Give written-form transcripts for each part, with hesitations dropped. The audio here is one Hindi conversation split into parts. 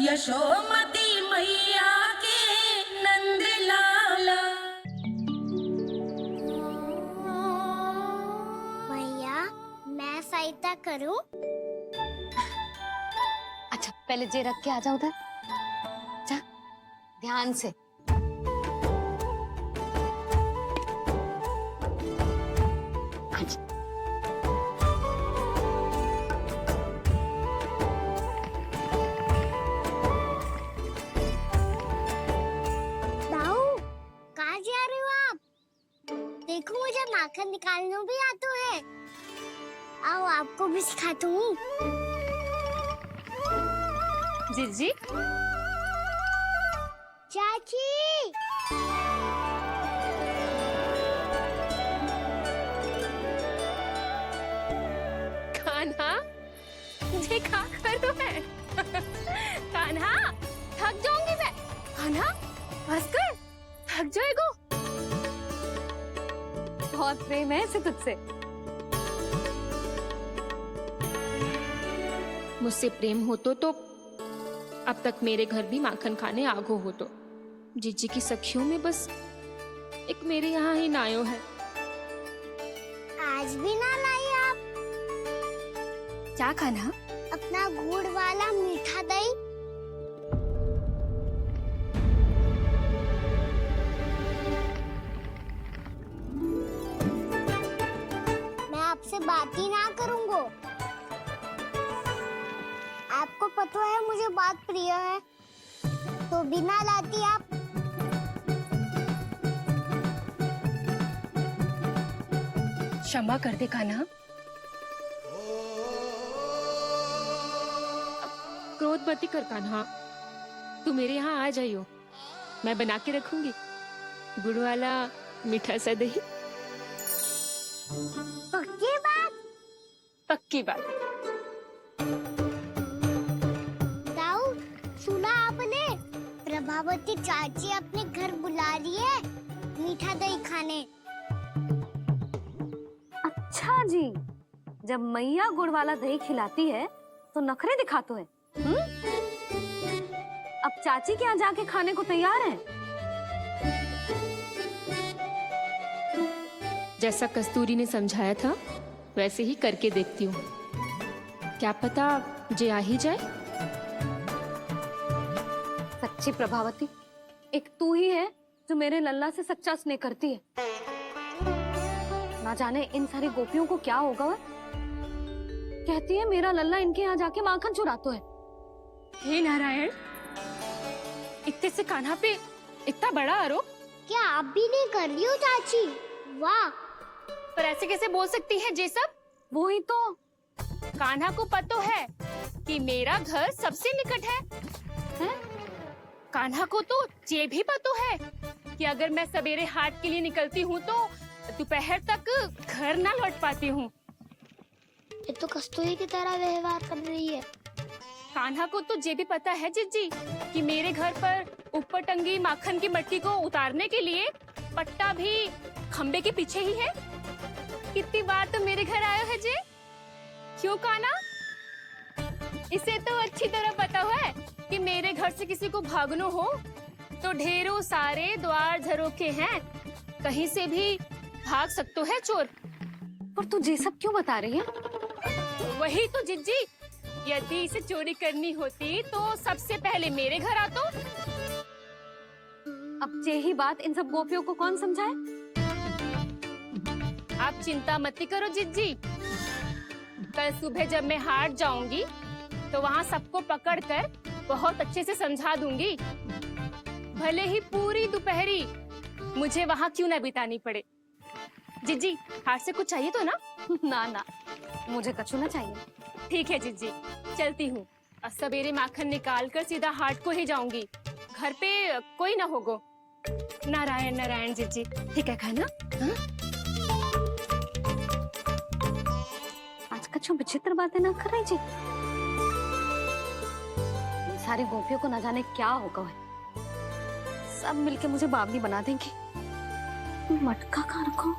यशोमती मैया के नंद लाला। भैया मैं सहायता करूं? अच्छा पहले जे रख के आ जा उधर, जा ध्यान से। अच्छा दाऊ कहाँ जा रहे हो आप? देखो मुझे माखन निकालना भी आता है। आओ आपको भी सिखाता हूँ। जीजी चाची कान्हा ये क्या कर रहे है? कान्हा थक जाऊंगी मैं। कान्हा बस कर, थक जाएगो। बहुत प्रेम है इसे तुझसे। मुझसे प्रेम होतो तो अब तक मेरे घर भी माखन खाने आगो हो। तो जीजी की सखियों में बस एक मेरे यहाँ ही नायो है। आज भी ना लाई आप क्या कान्हा? अपना गुड़ वाला मीठा दही। मैं आपसे बात ही ना करूंगा। आपको पता है मुझे बात प्रिय है, तो बिना लाती आप। क्षमा कर दे कान्हा। क्रोध मत कर कान्हा, तू मेरे यहाँ आ जाइयो, मैं बना के रखूंगी गुड़ वाला मीठा सा दही। पक्की बात? पक्की बात। दाऊ सुना आपने? प्रभावती चाची अपने घर बुला रही है मीठा दही खाने। अच्छा जी, जब मैया गुड़ वाला दही खिलाती है तो नखरे दिखाते हैं। अब चाची के यहाँ जाके खाने को तैयार है। जैसा कस्तूरी ने समझाया था वैसे ही करके देखती हूँ, क्या पता जे आ ही जाए। सच्ची प्रभावती, एक तू ही है जो मेरे लल्ला से सच्चा स्नेह करती है। ना जाने इन सारी गोपियों को क्या होगा। वह कहती है मेरा लल्ला इनके यहाँ जाके माखन चुराता है। हे नारायण, इतने से कान्हा पे इतना बड़ा आरोप। क्या आप भी नहीं कर रही हो चाची? वाह। पर ऐसे कैसे बोल सकती है जे सब? वो ही तो। कान्हा को पता है कि मेरा घर सबसे निकट है, हैं? कान्हा को तो ये भी पता है कि अगर मैं सवेरे हाट के लिए निकलती हूँ तो दोपहर तक घर ना लौट पाती हूँ। ये तो कस्तूरी की तरह व्यवहार कर रही है। कान्हा को तो ये भी पता है जीजी कि मेरे घर पर ऊपर टंगी माखन की मटकी को उतारने के लिए पट्टा भी खंबे के पीछे ही है। कितनी बार तो मेरे घर आयो है जे। क्यों कान्हा? इसे तो अच्छी तरह पता है कि मेरे घर से किसी को भागनो हो तो ढेरों सारे द्वार झरोखे हैं, कहीं से भी भाग सकते है चोर। पर तू ये सब क्यों बता रही है? वही तो जिज्जी, यदि इसे चोरी करनी होती तो सबसे पहले मेरे घर आतो। अब यही बात इन सब गोपियों को कौन समझाए? आप चिंता मत करो जिज्जी, कल सुबह जब मैं हाट जाऊंगी तो वहाँ सबको पकड़कर बहुत अच्छे से समझा दूंगी। भले ही पूरी दोपहरी मुझे वहाँ क्यों ना बितानी पड़े। जिज्जी हाट से कुछ चाहिए तो ना? ना ना, मुझे कछु ना चाहिए। ठीक है जिज्जी, चलती हूँ। और सवेरे माखन निकाल कर सीधा हाट को ही जाऊंगी, घर पे कोई ना होगो। नारायण नारायण जिज्जी, ठीक है खाना? आज कछु विचित्र बातें ना कर रही जी। सारी गोपियों को न जाने क्या होगा है। सब मिलके मुझे बावली बना देंगे। मटका कहाँ रखो?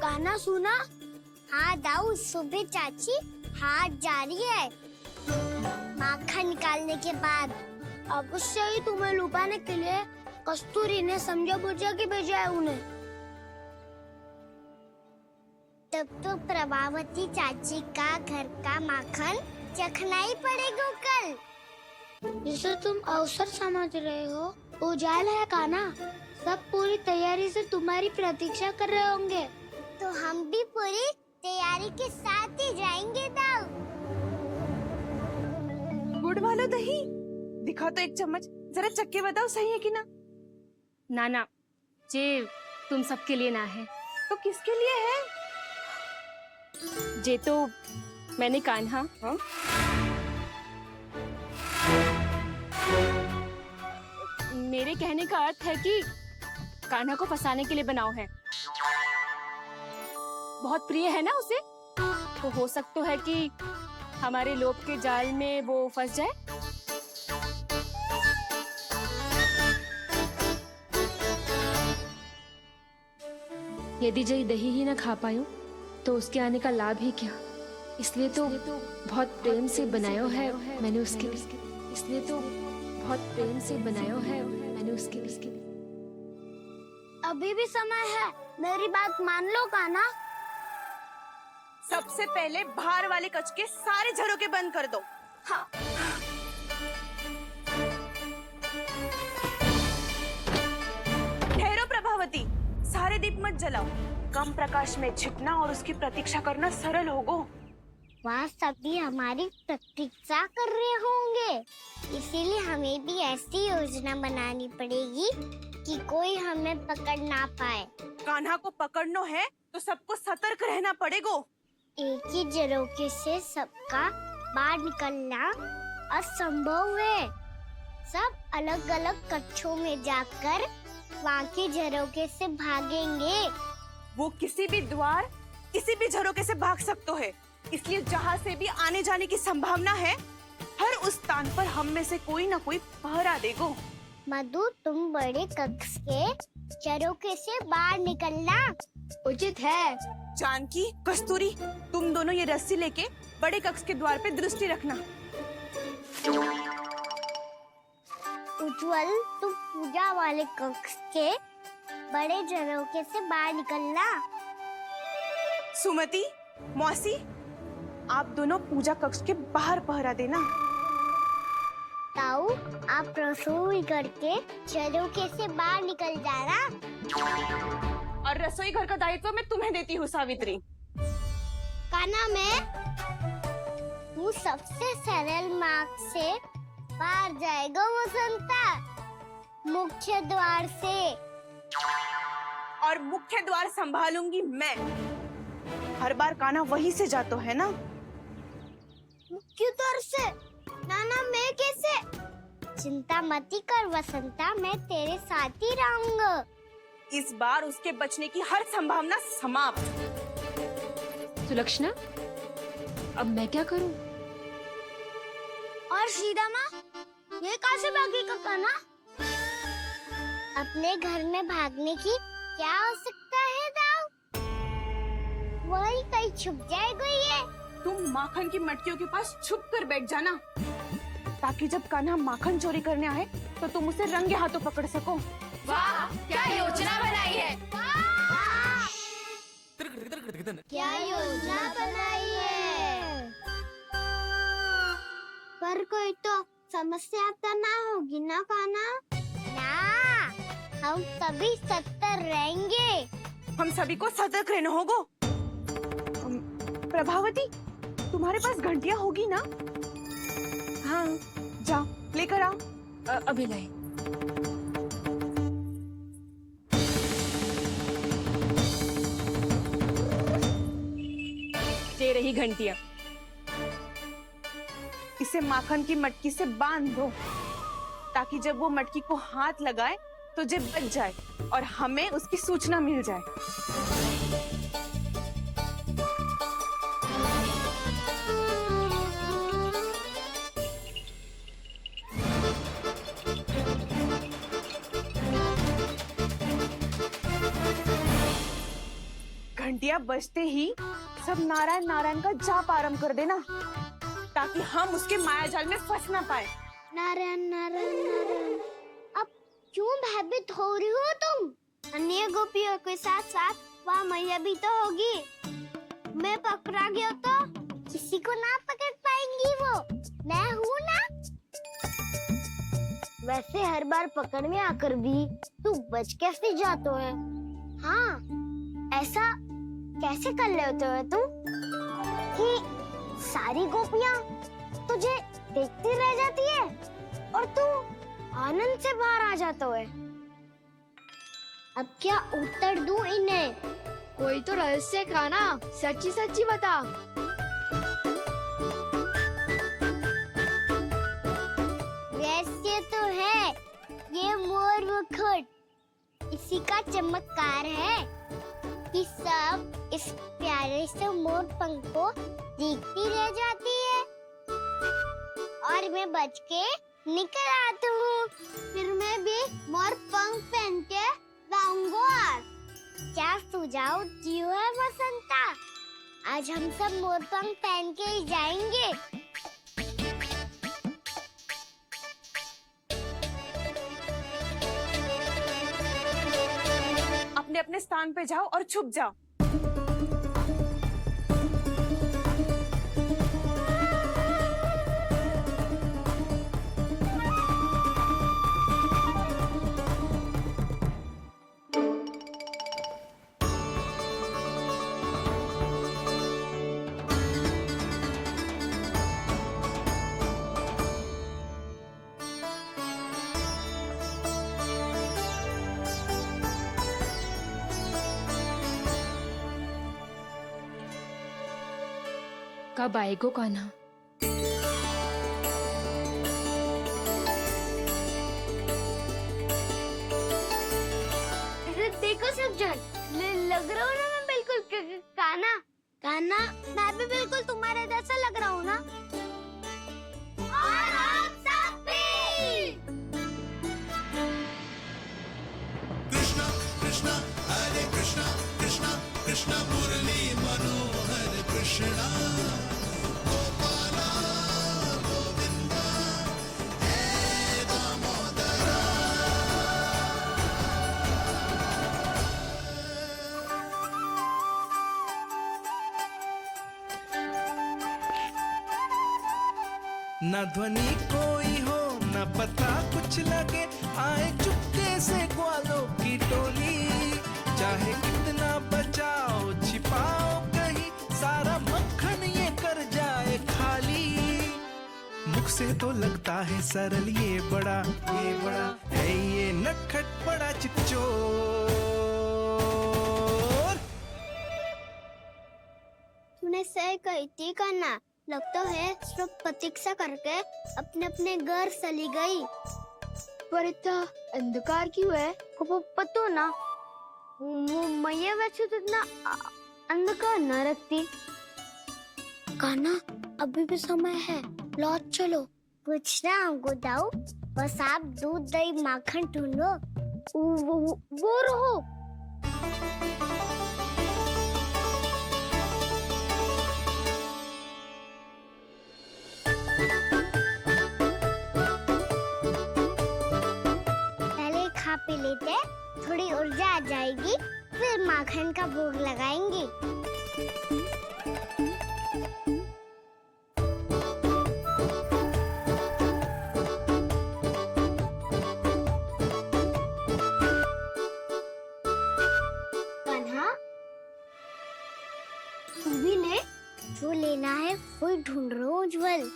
गाना सुना? हाँ दाऊ, सुबह चाची हाथ जा रही है माखन निकालने के बाद। अवश्य ही तुम्हें लुभाने के लिए कस्तूरी ने समझा बुझा के भेजा है उन्हें। तब तो प्रभावती चाची का घर का माखन चखना ही पड़ेगा कल। जिसे तुम अवसर समझ रहे हो, उजाल है कान्हा। सब पूरी तैयारी से तुम्हारी प्रतीक्षा कर रहे होंगे। तो हम भी पूरी तैयारी के साथ ही जाएंगे दाऊ। गुड़ वाला दही दिखाओ तो एक चम्मच, जरा चक्के बताओ सही है कि ना। ना जे तुम सबके लिए ना है। तो किसके लिए है? जे तो मैंने कान्हा हाँ? मेरे कहने का अर्थ है कि कान्हा को फंसाने के लिए बनाओ है। बहुत प्रिय है ना उसे, तो हो सकता है कि हमारे लोभ के जाल में वो फंस जाए। यदि जय दही ही न खा पायो तो उसके आने का लाभ ही क्या। इसलिए तो बहुत प्रेम से बनायो है मैंने उसके लिए। इसलिए तो बहुत प्रेम से बनायो है मैंने उसके लिए। अभी भी समय है, मेरी बात मान लो कान्हा। सबसे पहले बाहर वाले कच के सारे झरोके बंद कर दो। हाँ। ठहरो प्रभावती, सारे दीप मत जलाओ। कम प्रकाश में छिपना और उसकी प्रतीक्षा करना सरल होगो। वहाँ सभी हमारी प्रतीक्षा कर रहे होंगे, इसीलिए हमें भी ऐसी योजना बनानी पड़ेगी कि कोई हमें पकड़ ना पाए। कान्हा को पकड़ना है तो सबको सतर्क रहना पड़ेगा। एक ही झरोखे से सबका बाहर निकलना असंभव है। सब अलग अलग कक्षों में जाकर वहाँ के झरोखे से भागेंगे। वो किसी भी द्वार, किसी भी झरोके से भाग सकते है, इसलिए जहाँ से भी आने जाने की संभावना है, हर उस स्थान पर हम में से कोई ना कोई पहरा देगो। मधु, तुम बड़े कक्ष के झरोखे से बाहर निकलना उचित है। जानकी, कस्तूरी, तुम दोनों ये रस्सी लेके बड़े कक्ष के द्वार पे दृष्टि रखना। उज्जवल, तुम पूजा वाले कक्ष के बड़े झरोखे से बाहर निकलना। सुमति, मौसी, आप दोनों पूजा कक्ष के बाहर पहरा देना। ताऊ, आप रसोई करके झरोखे से बाहर निकल जाना। और रसोई घर का दायित्व मैं तुम्हें देती हूँ सावित्री। कान्हा, तू सबसे सरल मार्ग से बाहर जाएगा वसंता, मुख्य द्वार से। और मुख्य द्वार संभालूंगी मैं। हर बार कान्हा वहीं से जाता है ना। मुख्य द्वार से? नाना, मैं कैसे? चिंता मत कर वसंता, मैं तेरे साथ ही रहूंगा। इस बार उसके बचने की हर संभावना समाप्त। सुलक्षणा, अब मैं क्या करूं? और सीधा माँ, ये कहाँ से भागेगा कान्हा? अपने घर में भागने की क्या हो सकता है दाऊ? वही कहीं छुप जाएगा ये। तुम माखन की मटकियों के पास छुप कर बैठ जाना, ताकि जब कान्हा माखन चोरी करने आए तो तुम उसे रंगे हाथों पकड़ सको। वाह, क्या योजना बनाई है। क्या योजना बनाई है? पर कोई तो समस्या तो ना होगी ना कान्हा? ना, हम सभी सत्तर रहेंगे। हम सभी को सतर्क रहना होगा। प्रभावती, तुम्हारे पास घंटियां होगी ना? हाँ, जाओ लेकर आओ। अभी लाई। ये रही घंटियां। इसे माखन की मटकी से बांध दो, ताकि जब वो मटकी को हाथ लगाए तो जे बच जाए और हमें उसकी सूचना मिल जाए। घंटियां बजते ही सब नारायण नारायण का जाप आरंभ कर देना, ताकि हम उसके माया जाल में फंस ना पाए। नारायण नारायण नारायण। अब क्यों भयभीत हो रही हो तुम? अन्य गोपियों के साथ साथ वहाँ मैया भी तो होगी। मैं पकड़ा गया तो किसी को ना पकड़ पाएंगी वो, मैं हूँ ना। वैसे हर बार पकड़ में आकर भी तू बच कैसे जाता है? हाँ, ऐसा कैसे कर लेते हो तुम कि सारी गोपियाँ तुझे देखती रह जाती है और तू आनंद से बाहर आ जाता है? अब क्या उत्तर दूं इन्हें? कोई तो रहस्य का ना, सच्ची सच्ची बता। रहस्य तो है, ये मोर मुकुट इसी का चमत्कार है कि सब इस प्यारे से मोर पंख को देखती रह जाती है और मैं बच के निकल आती हूँ। फिर मैं भी मोर पंख पहन के गाऊंगा। क्या सुझाव दियो है बसंता? आज हम सब मोर पंख पहन के ही जाएंगे। अपने अपने स्थान पे जाओ और छुप जाओ। कब आएगो कान्हा? देखो सब जन, लग रहा हूँ ना मैं बिल्कुल कान्हा। कान्हा, मैं भी बिल्कुल तुम्हारे जैसा लग रहा हूँ ना? और हम सब भी। कृष्णा कृष्णा हरे कृष्णा कृष्णा कृष्णा मुरली मनोहर कृष्णा गोपाला गोविंदा हे दामोदरा। न ध्वनि कोई हो न पता कुछ लगे, आए चुपके से ग्वालों की टोली। चाहे कितना बचाओ छिपाओ कहीं, सारा मक्खन ये कर जाए खाली। मुख से तो लगता है सरल, ये बड़ा है ये नटखट बड़ा चिकचोर। तूने सही कही थी कान्हा, लगता है सिर्फ प्रतीक्षा करके अपने अपने घर चली गई। पर इतना अंधकार क्यों है? पतो ना, मैया वैसे तो इतना अंधकार न रखती। कान्हा, अभी भी समय है, लौट चलो। कुछ ना हमको दाऊ, बस आप दूध दही माखन ढूंढो। वो रहो। पहले खा पी लेते, थोड़ी ऊर्जा आ जाएगी, फिर माखन का भोग लगाएंगे। तू भी ले, जो लेना है वही ढूंढ रहा हूँ उज्जवल।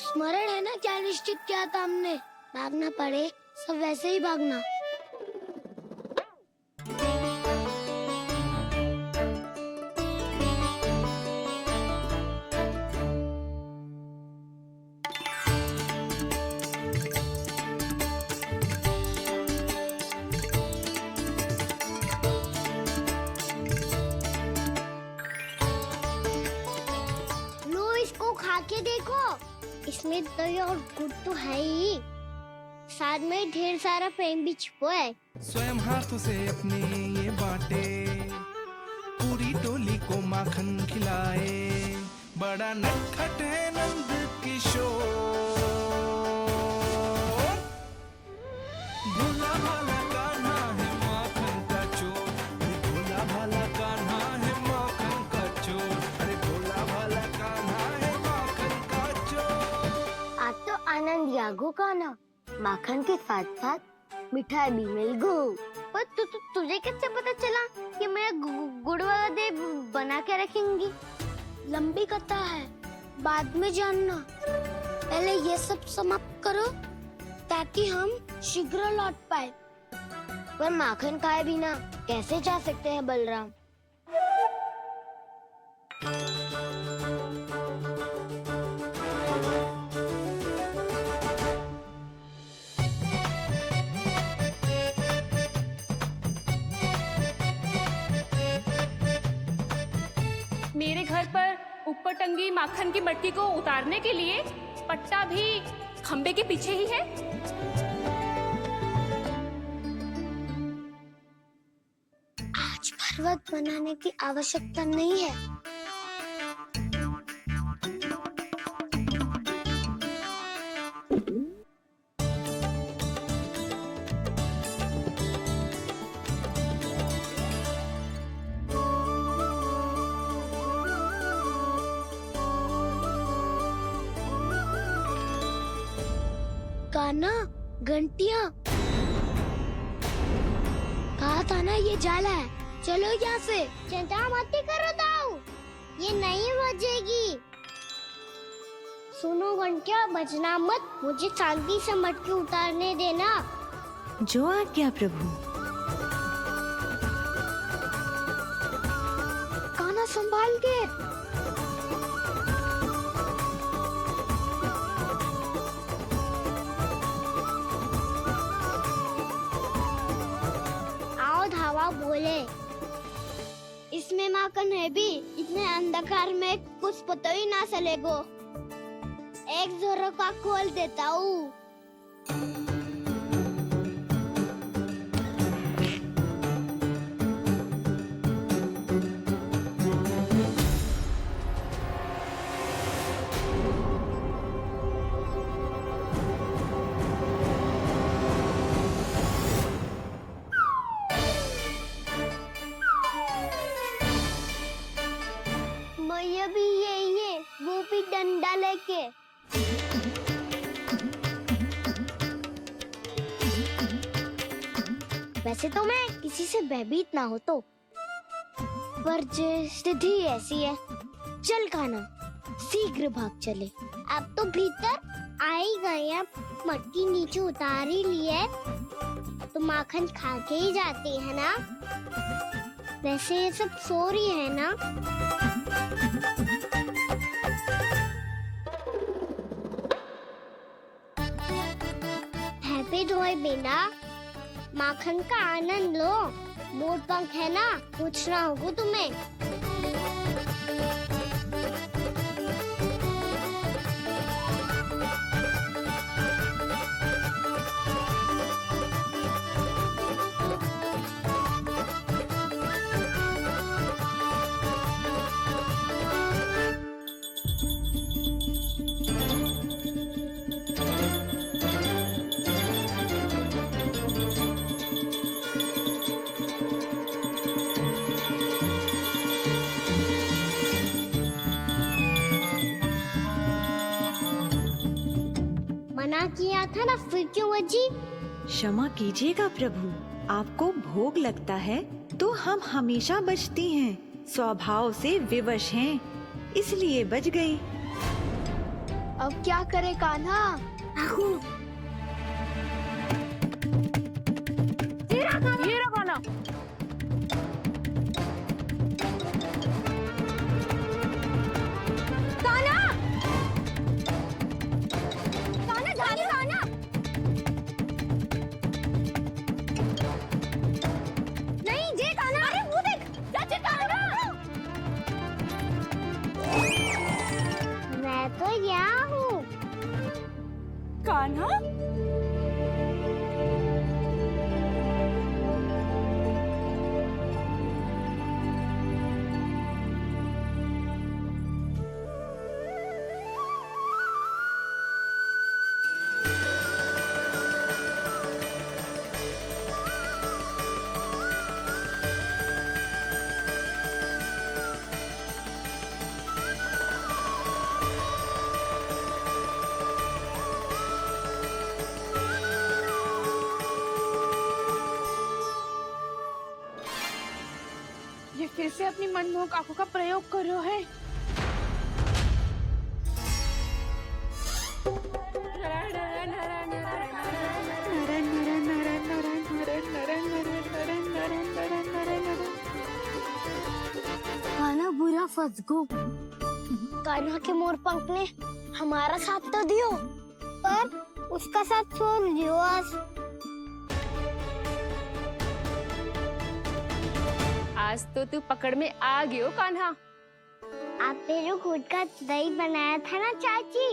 स्मरण है ना क्या निश्चित किया था हमने? भागना पड़े सब वैसे ही भागना। इसमें दही और गुड़ तो है ही, साथ में ढेर सारा प्रेम भी छुपा है। स्वयं हाथों से अपने ये बांटे, पूरी टोली को माखन खिलाए, बड़ा नटखट है नंद किशोर। भोला भाला कान्हा है माखन का चोर, भोला भाला कान्हा है माखन का चोर, अरे भोला भाला कान्हा है माखन का चोर। आज तो आनंद यागो का ना, माखन के साथ साथ मिठाई भी मिल गई। पर तुझे कैसे पता चला कि मैं गुड़ वाला दे बना के रखूंगी? लंबी कथा है, बाद में जानना। पहले ये सब समाप्त करो ताकि हम शीघ्र लौट पाए। पर माखन खाए बिना कैसे जा सकते हैं बलराम? मेरे घर पर ऊपर टंगी माखन की मटकी को उतारने के लिए पट्टा भी खंबे के पीछे ही है। आज पर्वत बनाने की आवश्यकता नहीं है। कान्हा, घंटियां, कहा था ना ये जाला है। चलो यहाँ से। चिंता मत करो दाऊ, ये नहीं बजेगी। सुनो घंटिया, बजना मत, मुझे शांति से मटकी उतारने देना। जो आज्ञा प्रभु। कान्हा संभाल के। आओ धावा बोले, इसमें माखन है भी, इतने अंधकार में कुछ पता ही ना चलेगो। एक जोरों का खोल देता हूँ। मैया भी यही है, वो भी डंडा लेके। वैसे तो मैं किसी से भयभीत ना हो तो, पर स्थिति ऐसी है। चल कान्हा, शीघ्र भाग चले। अब तो भीतर आ ही गए हैं, मटकी नीचे उतार ही लिए, तो माखन खा के ही जाते हैं ना। वैसे ये सब सो रही है ना। हैप्पी धोए बिना माखन का आनंद लो। मोर पंख है ना, पूछना होगा तुम्हें। मना किया था ना, फिर क्यों बजी? क्षमा कीजिएगा प्रभु, आपको भोग लगता है तो हम हमेशा बजती हैं, स्वभाव से विवश हैं, इसलिए बज गई। अब क्या करे कान्हा? ये रहा गाना। मैं तो यहाँ हूँ। ये फिर से अपनी मनमोहक आंखों का प्रयोग कर रहे है। कान्हा बुरा फंस गो। कान्हा के मोर पंख ने हमारा साथ तो दियो, पर उसका साथ छोड़ दियो आज। आज तो तू पकड़ में आ गयो कान्हा। आपने जो खुद का दही बनाया था ना चाची,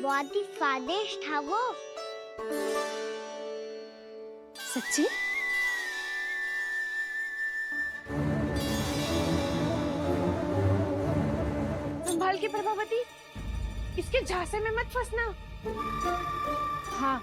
बहुत ही स्वादिष्ट था वो। सच्ची? संभाल के प्रभावती, इसके झांसे में मत फंसना। हाँ,